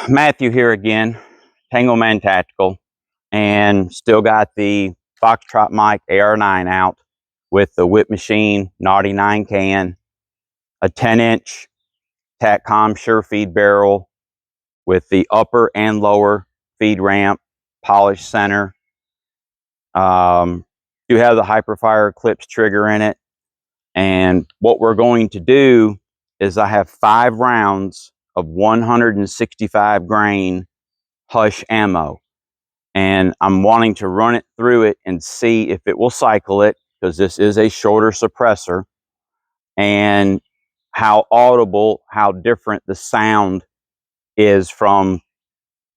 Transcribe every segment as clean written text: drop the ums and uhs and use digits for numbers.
Matthew here again, Tango Man Tactical, and still got the Foxtrot mic AR9 out with the Witt Machine Naughty 9 can, a 10-inch TACCOM Surefeed barrel with the upper and lower feed ramp, polished center. Do have the Hyperfire Eclipse trigger in it, and what we're going to do is I have 5 rounds of 165 grain Hush ammo, and I'm wanting to run it through it and see if it will cycle it, because this is a shorter suppressor, and how audible, how different the sound is from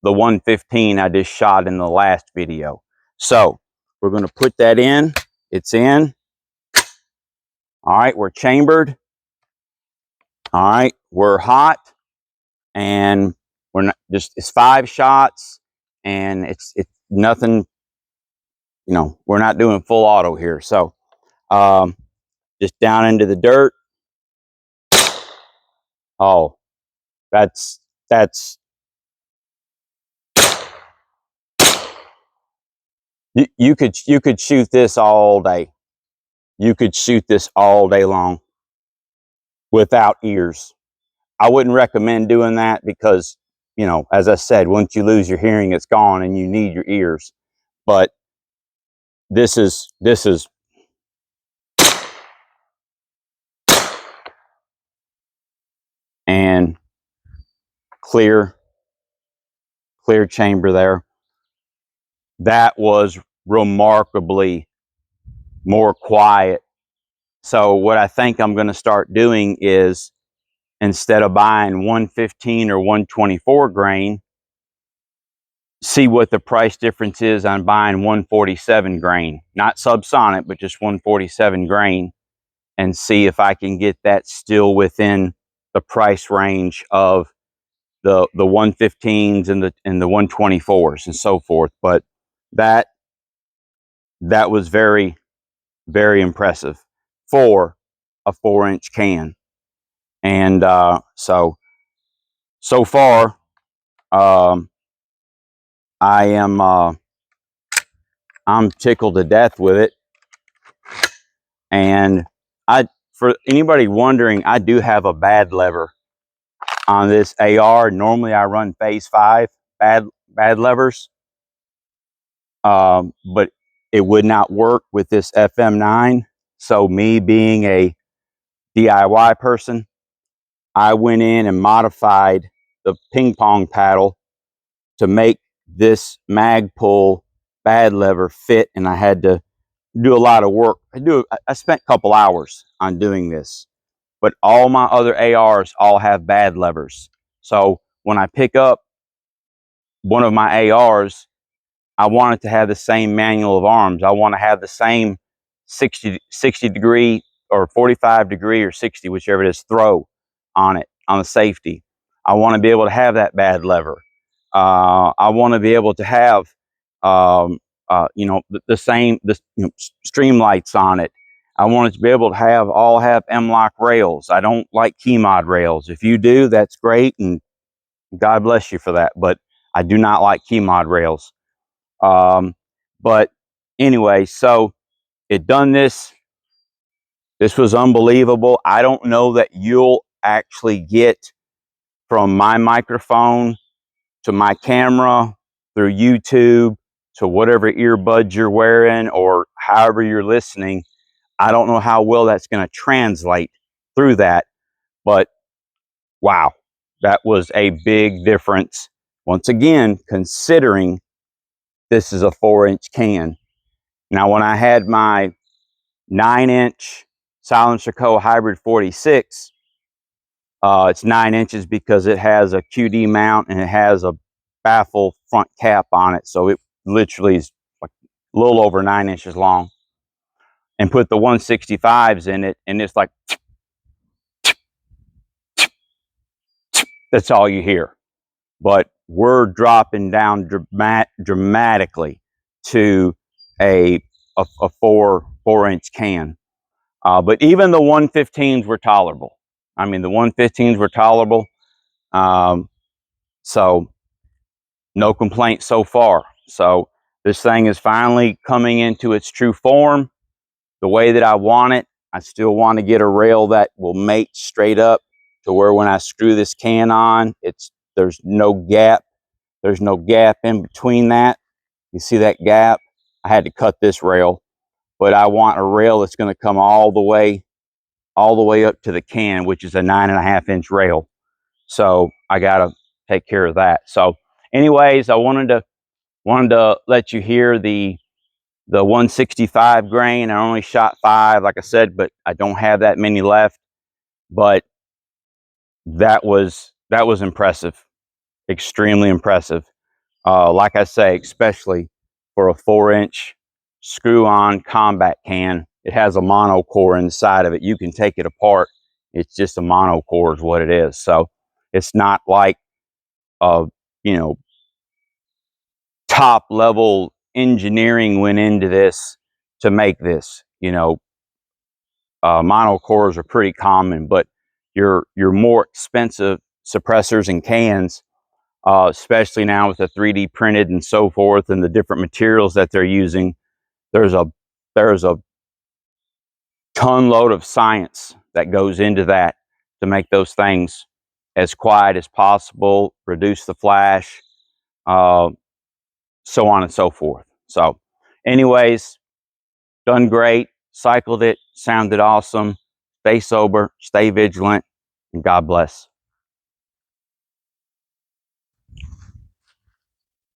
the 115 I just shot in the last video. So we're going to put that in. It's in. All right, we're chambered. All right, we're hot, and we're not just, it's 5 shots, and it's nothing, you know, we're not doing full auto here. So just down into the dirt. Oh, that's you could shoot this all day. You could shoot this all day long without ears. I wouldn't recommend doing that because, you know, as I said, once you lose your hearing, it's gone and you need your ears. But this is and clear chamber there. That was remarkably more quiet. So what I think I'm going to start doing is, instead of buying 115 or 124 grain, see what the price difference is on buying 147 grain, not Subsonic, but just 147 grain, and see if I can get that still within the price range of the 115s and the 124s and so forth. But that was very, very impressive for a 4-inch can. And so far, I'm tickled to death with it. And for anybody wondering, I do have a bad lever on this AR. Normally I run phase 5 bad levers, but it would not work with this FM9. So me being a DIY person, I went in and modified the ping pong paddle to make this mag pull bad lever fit, and I had to do a lot of work. I spent a couple hours on doing this, but all my other ARs all have bad levers. So when I pick up one of my ARs, I want it to have the same manual of arms. I want to have the same 60 degree or 45 degree or 60, whichever it is, throw on it, on the safety. I want to be able to have that bad lever. I want to be able to have, you know, the same, you know, stream lights on it. I want it to be able to all have M-lock rails. I don't like key mod rails. If you do, that's great, and God bless you for that. But I do not like key mod rails. But anyway, so it done this. This was unbelievable. I don't know that you'll actually get from my microphone to my camera through YouTube to whatever earbuds you're wearing or however you're listening. I don't know how well that's going to translate through that, but wow, that was a big difference. Once again, considering this is a 4-inch can. Now, when I had my 9-inch Silencer Co. Hybrid 46, it's 9 inches because it has a QD mount and it has a baffle front cap on it. So it literally is like a little over 9 inches long. And put the 165s in it, and it's like, that's all you hear. But we're dropping down dramatically to a 4-inch can. But even the 115s were tolerable. I mean, the 115s were tolerable. So no complaints so far. So this thing is finally coming into its true form, the way that I want it. I still want to get a rail that will mate straight up to where when I screw this can on, there's no gap. There's no gap in between that. You see that gap? I had to cut this rail, but I want a rail that's going to come all the way up to the can, which is a 9.5-inch rail. So I got to take care of that. So anyways, I wanted to let you hear the 165 grain. I only shot 5, like I said, but I don't have that many left. But that was impressive, extremely impressive. Like I say, especially for a 4-inch screw-on combat can. It has a mono core inside of it. You can take it apart. It's just a mono core is what it is. So it's not like you know, top level engineering went into this to make this. You know, mono cores are pretty common, but your more expensive suppressors and cans, especially now with the 3D printed and so forth, and the different materials that they're using, there's a ton load of science that goes into that to make those things as quiet as possible, reduce the flash, so on and so forth. So anyways, done great, cycled it, sounded awesome. Stay sober, stay vigilant, and God bless.